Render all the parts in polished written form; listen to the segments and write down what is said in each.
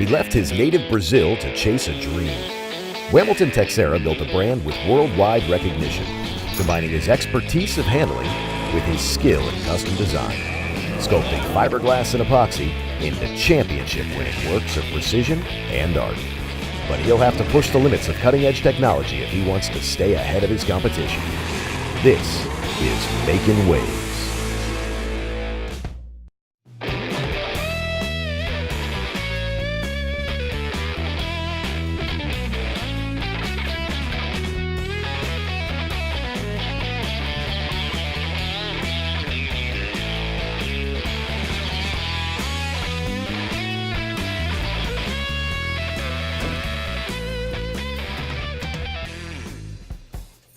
He left his native Brazil to chase a dream. Hamilton Texera built a brand with worldwide recognition, combining his expertise of handling with his skill in custom design, sculpting fiberglass and epoxy into championship-winning works of precision and art. But he'll have to push the limits of cutting-edge technology if he wants to stay ahead of his competition. This is Making Waves.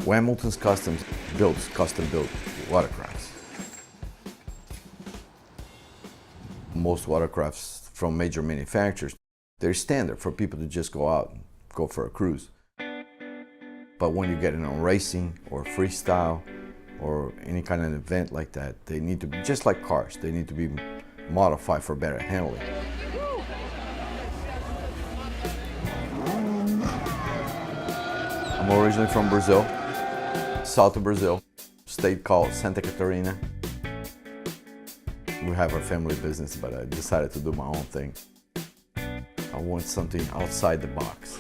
Hamilton's Customs builds custom-built watercrafts. Most watercrafts from major manufacturers, they're standard for people to just go out and go for a cruise. But when you get in on racing or freestyle or any kind of event like that, they need to be just like cars. They need to be modified for better handling. I'm originally from Brazil. South of Brazil, state called Santa Catarina. We have our family business, but I decided to do my own thing. I want something outside the box.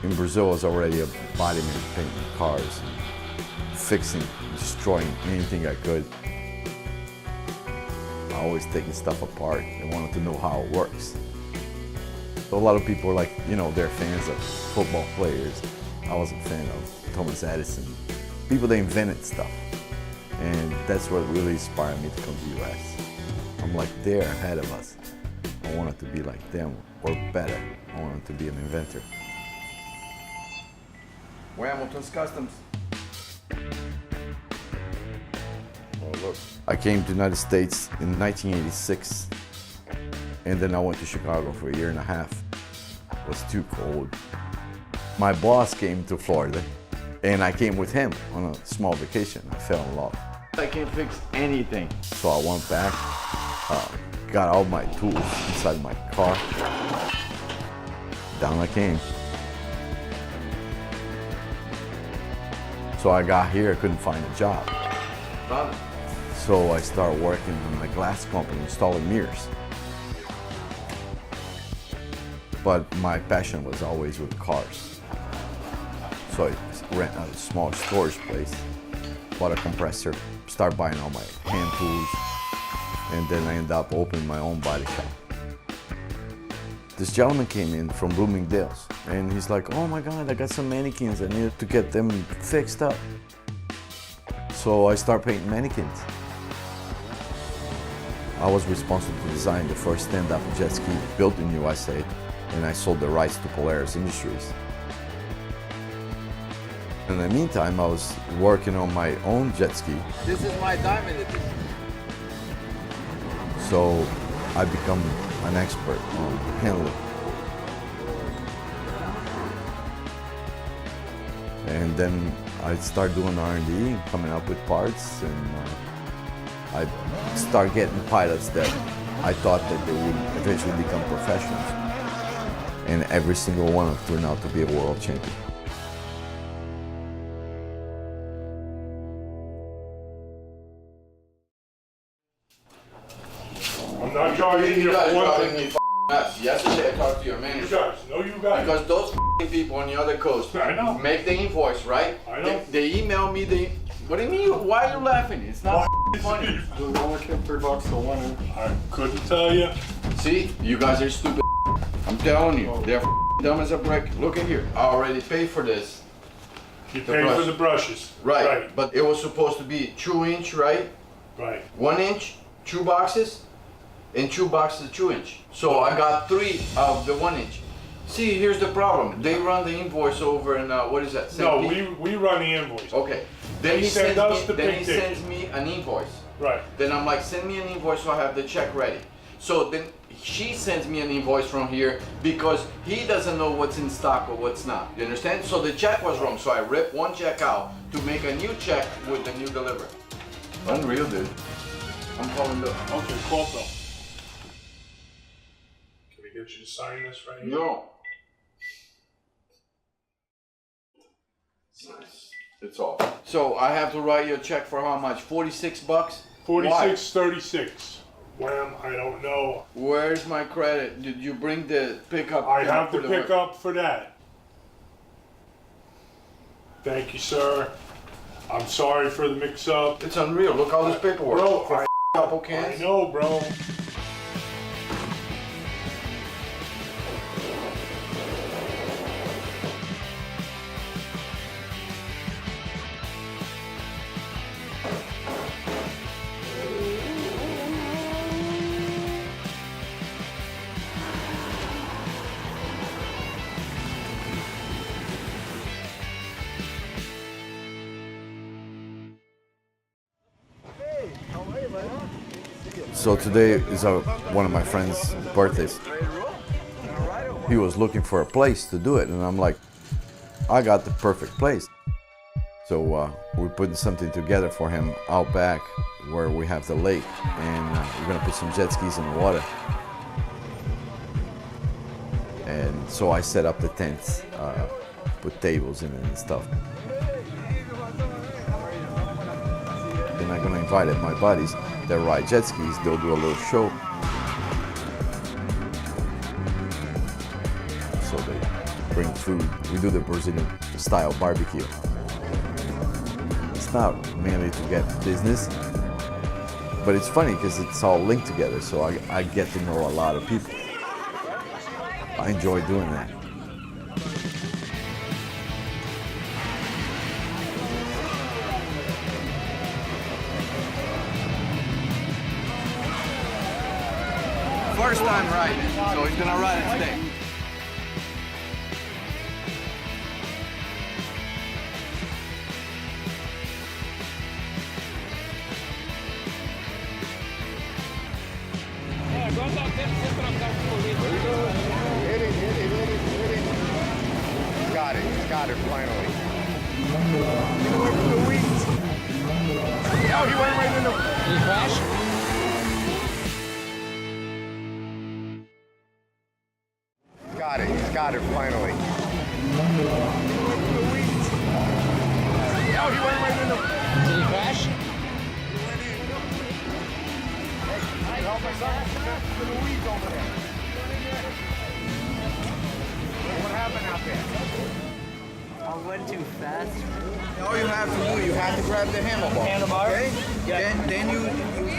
In Brazil, I was already a bodyman, painting cars, fixing, destroying anything I could. I always taking stuff apart and wanted to know how it works. So a lot of people are like, they're fans of football players. I was a fan of Thomas Edison. People that invented stuff. And that's what really inspired me to come to the US. I'm like, they're ahead of us. I wanted to be like them, or better. I wanted to be an inventor. Hamilton's Customs. Oh, look. I came to the United States in 1986. And then I went to Chicago for a year and a half. It was too cold. My boss came to Florida, and I came with him on a small vacation. I fell in love. I can't fix anything. So I went back, got all my tools inside my car. Down I came. So I got here, I couldn't find a job. So I started working in a glass company, installing mirrors. But my passion was always with cars. So I rent a small storage place, bought a compressor, started buying all my hand tools, and then I ended up opening my own body shop. This gentleman came in from Bloomingdale's, and he's like, oh my God, I got some mannequins, I need to get them fixed up. So I started painting mannequins. I was responsible to design the first stand-up jet ski built in USA, and I sold the rights to Polaris Industries. In the meantime, I was working on my own jet ski. This is my diamond edition. So I become an expert on handling. And then I start doing R&D, coming up with parts, and I start getting pilots that I thought that they would eventually become professionals. And every single one turned out to be a world champion. I'm not charging you for one thing. Yesterday I talked to your manager. You guys, no you guys. Because those people on the other coast I know. make the invoice, right? I know. They email me the. What do you mean? Why are you laughing? It's not funny. The roller came $3 to one. I couldn't tell you. See, you guys are stupid. I'm telling you, they're dumb as a brick. Look at here. I already paid for this. You The paid brush. for the brushes. Right. But it was supposed to be 2-inch, right? Right. 1 inch, 2 boxes, and 2 boxes 2-inch. So I got 3 of the 1 inch. See, here's the problem. They run the invoice over in what is that? No, St. we run the invoice. Okay. Then They he send sends us me. the Then big he ticket. sends me an invoice. Right. Then I'm like, send me an invoice so I have the check ready. So then she sends me an invoice from here because he doesn't know what's in stock or what's not. You understand? So the check was wrong. So I ripped one check out to make a new check with the new delivery. Unreal, dude. I'm calling the. Okay, call Bill. get you to sign this right here? No. It's off. So I have to write you a check for how much? 46 bucks? 46.36. Wham, I don't know. Where's my credit? Did you bring the pickup? I have the for pickup for that. Thank you, sir. I'm sorry for the mix-up. It's unreal. Look all this paperwork. Bro, For couple I cans. know, bro. So today is one of my friend's birthdays. He was looking for a place to do it, and I'm like, I got the perfect place. So we're putting something together for him out back where we have the lake, and we're gonna put some jet skis in the water. And so I set up the tents, put tables in it and stuff. Then I'm gonna invite my buddies that ride jet skis. They'll do a little show. So they bring food. We do the Brazilian style barbecue. It's not mainly to get business, but it's funny because it's all linked together. So I get to know a lot of people. I enjoy doing that. First time riding, so he's gonna ride it today. Got it, finally. Oh, he went right into. Did he crash? Got it, finally. Oh, he went right into. Did he crash? Help us out to the weeds over there. What happened out there? I went too fast. All you have to do, you have to grab the handlebar. Okay? Yeah. Then you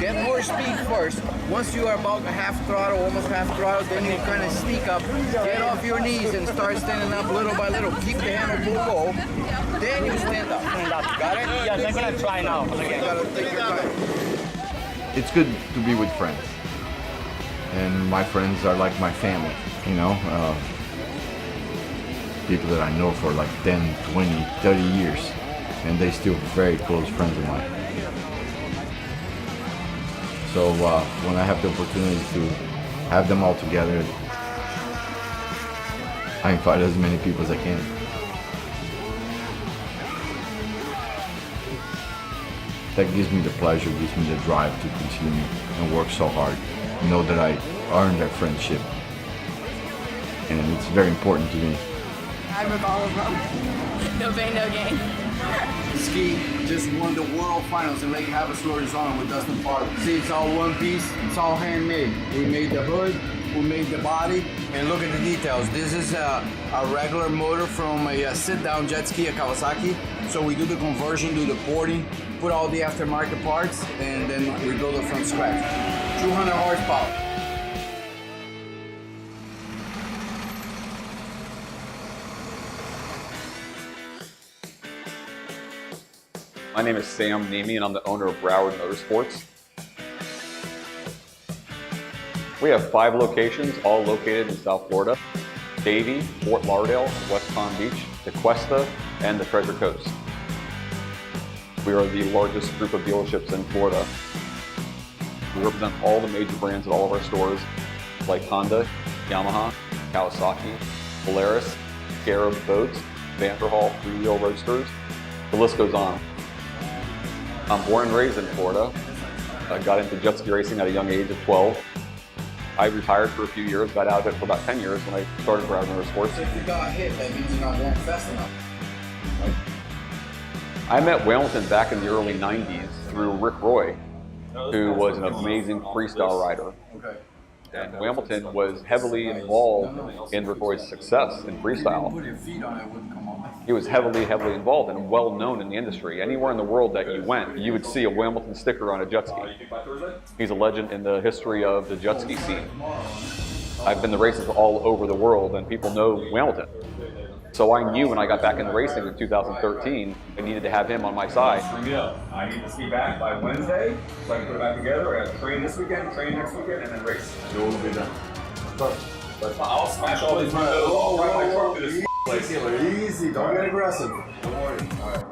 get more speed first. Once you are about half throttle, almost half throttle, then you kind of sneak up, get off your knees and start standing up little by little. Keep the handle low. Then you stand up. Got it? Yes, I'm gonna try now. You gotta take your time. It's good to be with friends. And my friends are like my family, you know? People that I know for like 10, 20, 30 years. And they still very close friends of mine. So when I have the opportunity to have them all together, I invite as many people as I can. That gives me the pleasure, gives me the drive to continue and work so hard. Know that I earned their friendship. And it's very important to me. I'm with all of them. No pain, no gain. Ski just won the world finals in Lake Havasu, Arizona with Dustin Farley. See, it's all one piece, it's all handmade. We made the hood, we made the body, and look at the details. This is a regular motor from a sit-down jet ski, a Kawasaki. So we do the conversion, do the porting, put all the aftermarket parts, and then we build it from scratch. 200 horsepower. My name is Sam Nemi, and I'm the owner of Broward Motorsports. We have 5 locations, all located in South Florida: Davie, Fort Lauderdale, West Palm Beach, DeQuesta, and the Treasure Coast. We are the largest group of dealerships in Florida. We represent all the major brands at all of our stores, like Honda, Yamaha, Kawasaki, Polaris, Scarab boats, Vanderhall 3-wheel roadsters. The list goes on. I'm born and raised in Florida. I got into jet ski racing at a young age of 12. I retired for a few years, got out of it for about 10 years when I started driving motorsports. If you got hit, that means you're not going fast enough. I met Wellington back in the early 90s through Rick Roy, who was an amazing freestyle rider. Okay. And Hamilton was heavily involved in Rick Roy's success in freestyle. Put your feet on it, it wouldn't come off. He was heavily involved and well known in the industry. Anywhere in the world that you went, you would see a Hamilton sticker on a jet ski. He's a legend in the history of the jet ski scene. I've been to races all over the world and people know Hamilton. So I knew when I got back into racing in 2013, I needed to have him on my side. I need to ski back by Wednesday, so I can put it back together. I got to train this weekend, train next weekend, and then race. It will be done. But I'll smash all these windows. I'll drive my truck to the ski place. Easy, don't get aggressive. Don't worry. All right.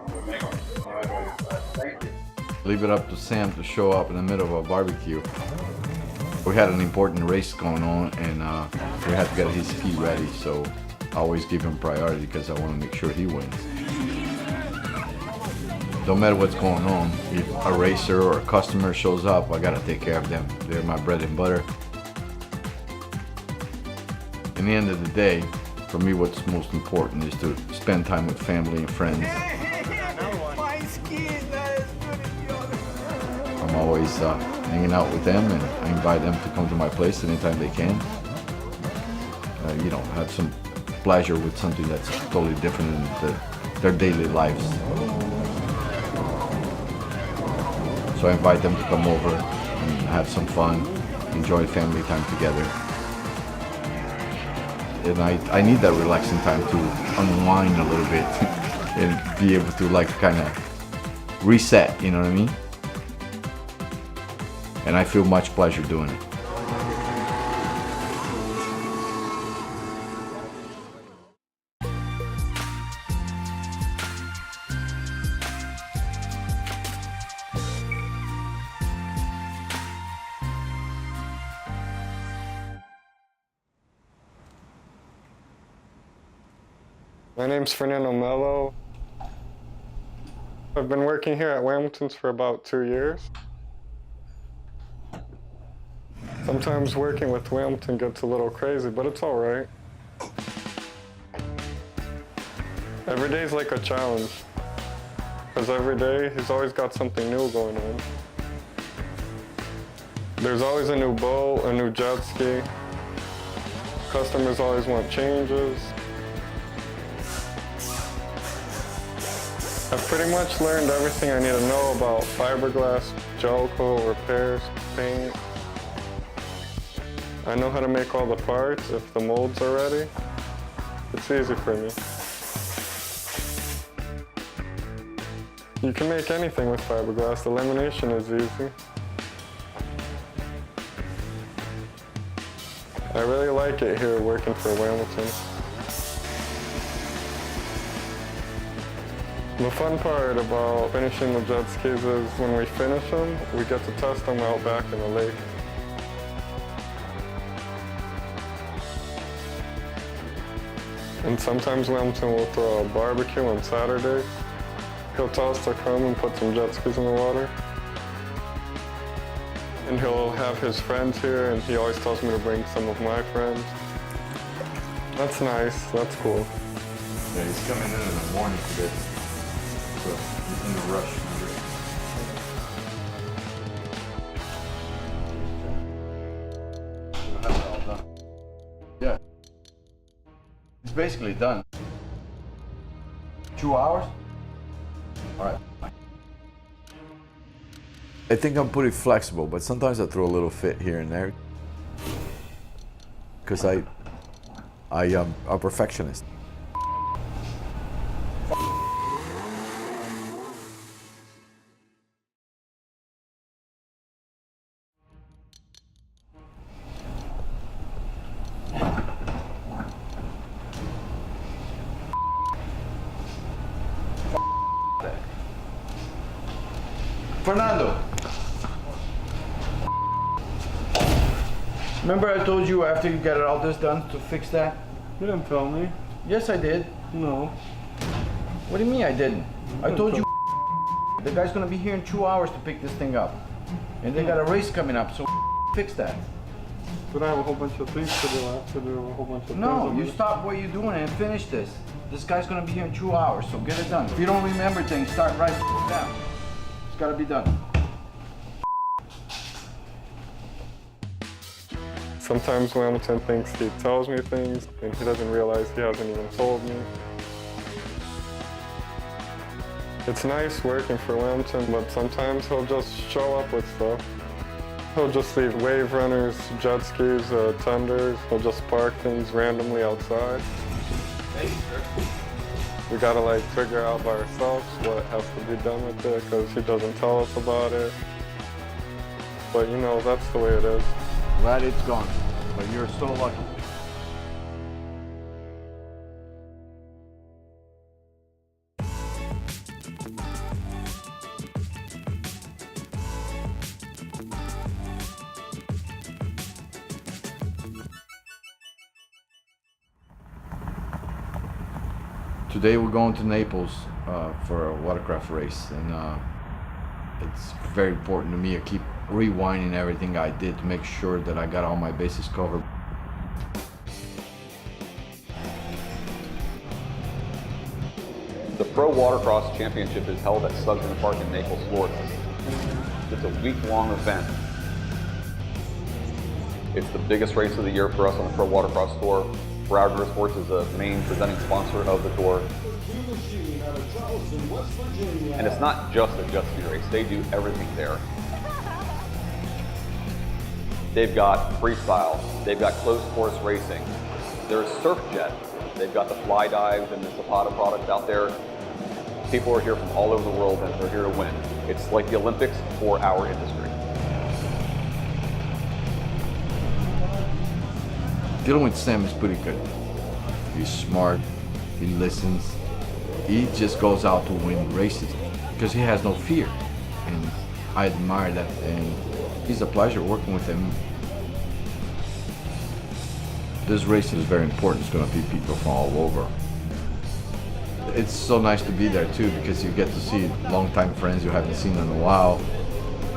All right. Thank you. Leave it up to Sam to show up in the middle of a barbecue. We had an important race going on, and we had to get his ski ready, so I always give him priority because I want to make sure he wins. Don't matter what's going on, if a racer or a customer shows up, I gotta take care of them. They're my bread and butter. In the end of the day, for me what's most important is to spend time with family and friends. I'm always hanging out with them, and I invite them to come to my place anytime they can. You know, have some pleasure with something that's totally different than their daily lives. So I invite them to come over and have some fun, enjoy family time together. And I need that relaxing time to unwind a little bit and be able to like kind of reset, you know what I mean? And I feel much pleasure doing it. My name's Fernando Mello. I've been working here at Hamilton's for about 2 years. Sometimes working with Hamilton gets a little crazy, but it's all right. Every day's like a challenge, because every day he's always got something new going on. There's always a new boat, a new jet ski. Customers always want changes. I've pretty much learned everything I need to know about fiberglass, gel coat, repairs, paint. I know how to make all the parts if the molds are ready. It's easy for me. You can make anything with fiberglass. The lamination is easy. I really like it here working for Hamilton. The fun part about finishing the jet skis is when we finish them, we get to test them out back in the lake. And sometimes Hamilton will throw a barbecue on Saturday. He'll tell us to come and put some jet skis in the water. And he'll have his friends here, and he always tells me to bring some of my friends. That's nice, that's cool. Yeah, he's coming in the morning for this. So he's in a rush. Yeah. It's basically done. 2 hours? All right. I think I'm pretty flexible, but sometimes I throw a little fit here and there. Because I am a perfectionist. Fernando. Remember I told you after you get all this done to fix that? You didn't tell me. Yes, I did. No. What do you mean I didn't? I told you the guy's gonna be here in 2 hours to pick this thing up. And they got a race coming up, so fix that. But I have a whole bunch of things to do. I have to do a whole bunch of No, things. you stop what you're doing and finish this. This guy's gonna be here in 2 hours, so get it done. If you don't remember things, start writing down. It's gotta be done. Sometimes Hamilton thinks he tells me things, and he doesn't realize he hasn't even told me. It's nice working for Hamilton, but sometimes he'll just show up with stuff. He'll just leave wave runners, jet skis, tenders. He'll just park things randomly outside. We gotta like figure out by ourselves what has to be done with it because he doesn't tell us about it. But you know, that's the way it is. Glad it's gone, but you're so lucky. Today we're going to Naples for a watercraft race, and it's very important to me. I keep rewinding everything I did to make sure that I got all my bases covered. The Pro Watercross Championship is held at Sugden Park in Naples, Florida. It's a week-long event. It's the biggest race of the year for us on the Pro Watercross Tour. Broward Motorsports is the main presenting sponsor of the tour. And it's not just a jet ski race, they do everything there. They've got freestyle, they've got closed course racing, there's surf jet, they've got the fly dives and the Zapata products out there. People are here from all over the world and they're here to win. It's like the Olympics for our industry. Dealing with Sam is pretty good. He's smart, he listens, he just goes out to win races because he has no fear, and I admire that, and it's a pleasure working with him. This race is very important. It's going to be people from all over. It's so nice to be there too because you get to see longtime friends you haven't seen in a while.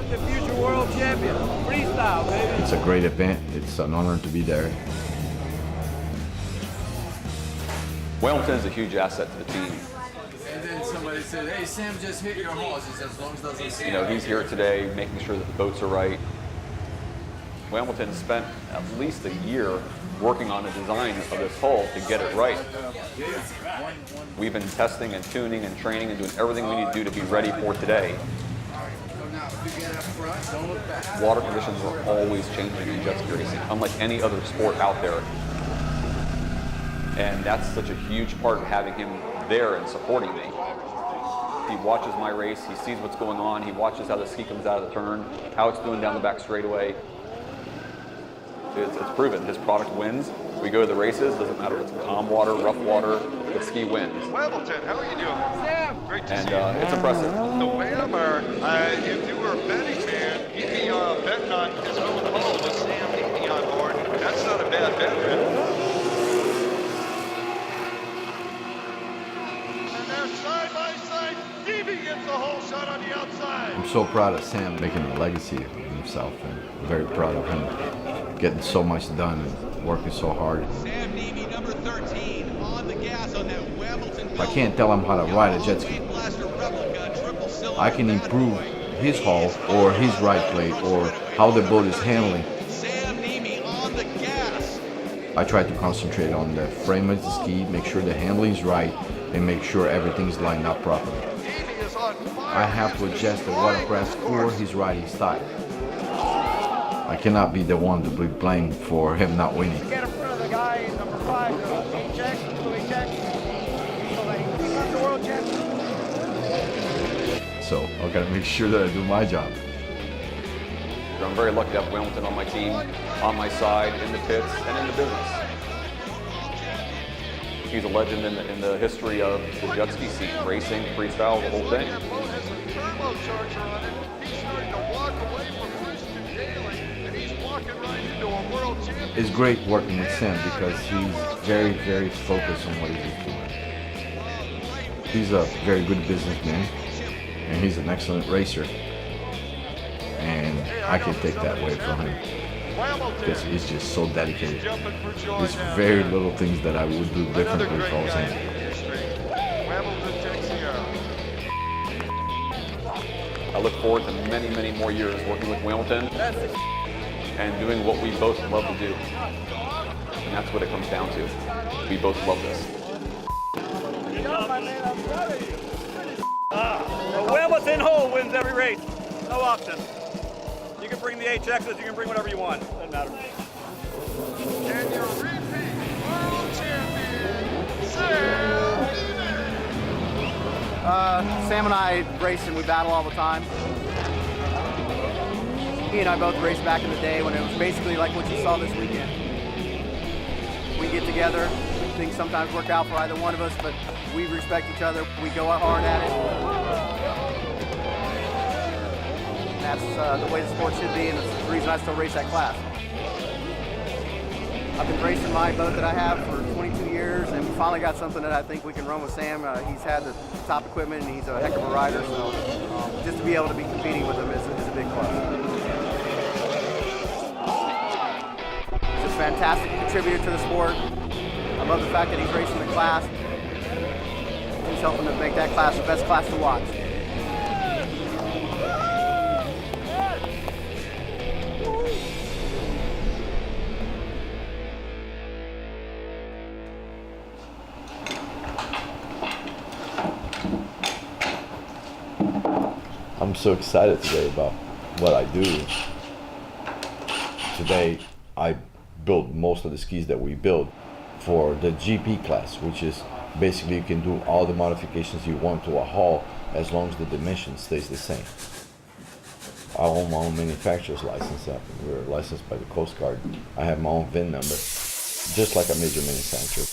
The future world champion, freestyle, baby. It's a great event. It's an honor to be there. Wellington is a huge asset to the team. And then somebody said, "Hey, Sam just hit your horse." He says, "As long as it doesn't see." You know, he's here today making sure that the boats are right. Wellington spent at least a year working on the design of this hull to get it right. We've been testing and tuning and training and doing everything we need to do to be ready for today. Water conditions are always changing in jet ski racing, unlike any other sport out there. And that's such a huge part of having him there and supporting me. He watches my race, he sees what's going on, he watches how the ski comes out of the turn, how it's doing down the back straightaway. It's proven, his product wins. We go to the races, doesn't matter if it's calm water, rough water, the ski wins. Hamilton, how are you doing? Sam! Great to see you. It's impressive. The Whammer, if you were a betting man, you'd be betting on his own hull with Sam Neely on board. That's not a bad bet, man. And they're side by side. Stevie gets the whole shot on the outside. I'm so proud of Sam making a legacy of himself, and very proud of him getting so much done and working so hard. Sam Neely, number 13, on the gas on that Hamilton. If I can't tell him how to ride a jet ski, I can improve his hull or his ride plate or how the boat is handling. Sam Neely on the gas. I try to concentrate on the frame of the ski, make sure the handling is right, and make sure everything's lined up properly. I have to adjust the watercraft for his riding style. I cannot be the one to be blamed for him not winning. Get in front of the guy in number 5. He checks, so he checks. So that he becomes the world champion. So I gotta make sure that I do my job. I'm very lucky to have Wellington on my team, on my side, in the pits, and in the business. He's a legend in the history of the jet ski scene, racing, freestyle, the whole thing. It's great working with Sam because he's very, very focused on what he's doing. He's a very good businessman, and he's an excellent racer. And I can take that away from him. because he's just so dedicated. Jumping for joy There's down very there. little things that I would do Another differently great if I was guy in him. the industry. Hamilton Texeira. I look forward to many, many more years working with Hamilton and doing what we both love to do. And that's what it comes down to. We both love this. The Hamilton Hole wins every race. No option. You can bring the HXs, you can bring whatever you want. Doesn't matter. And your repeat world champion, Sam Sam and I race and we battle all the time. He and I both raced back in the day when it was basically like what you saw this weekend. We get together, things sometimes work out for either one of us, but we respect each other. We go hard at it. That's the way the sport should be, and it's the reason I still race that class. I've been racing my boat that I have for 22 years, and we finally got something that I think we can run with Sam. He's had the top equipment, and he's a heck of a rider, so just to be able to be competing with him is a big plus. He's a fantastic contributor to the sport. I love the fact that he's racing the class. He's helping to make that class the best class to watch. I'm so excited today about what I do. Today, I built most of the skis that we build for the GP class, which is basically you can do all the modifications you want to a hull as long as the dimension stays the same. I own my own manufacturer's license. We're licensed by the Coast Guard. I have my own VIN number, just like a major manufacturer.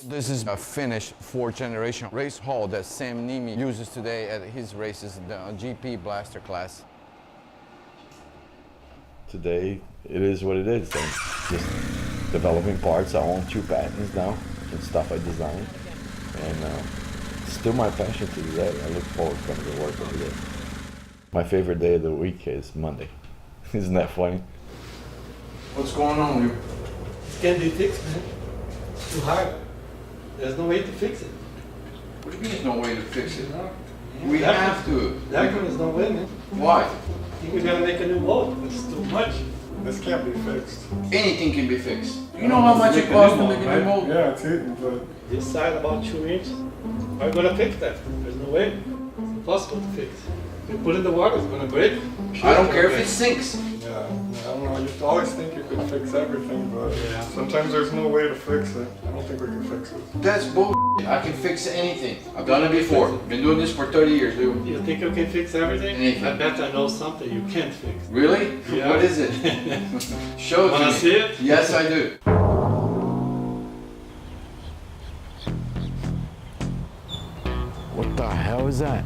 This is a Finnish fourth-generation race hull that Sam Niemi uses today at his races, the GP Blaster class. Today, it is what it is. I'm just developing parts. I own 2 patents now and stuff I designed. And still my passion to do that. I look forward to coming to work every day. My favorite day of the week is Monday. Isn't that funny? What's going on with you? It can't be fixed, man. It's too hard. There's no way to fix it. What do you mean there's no way to fix it? No. We have to. That one is no way, man. Why? I think we gotta make a new boat. It's too much. This can't be fixed. Anything can be fixed. You know how much it costs to make a new boat? Yeah, it's eating, but This side about 2 inches. How are you gonna fix that? There's no way. It's impossible to fix. You put it in the water, it's gonna break. I don't care if it sinks. yeah, I don't know. You always think you could fix everything, but Yeah. sometimes there's no way to fix it. I don't think we can fix it. That's bull. I can fix anything. I've done it before. Been doing this for 30 years, dude. You think you can fix everything? Anything. I bet I know something you can't fix. Really? Yeah. What is it? Show it to me. Wanna see it? Yes, I do. What the hell is that?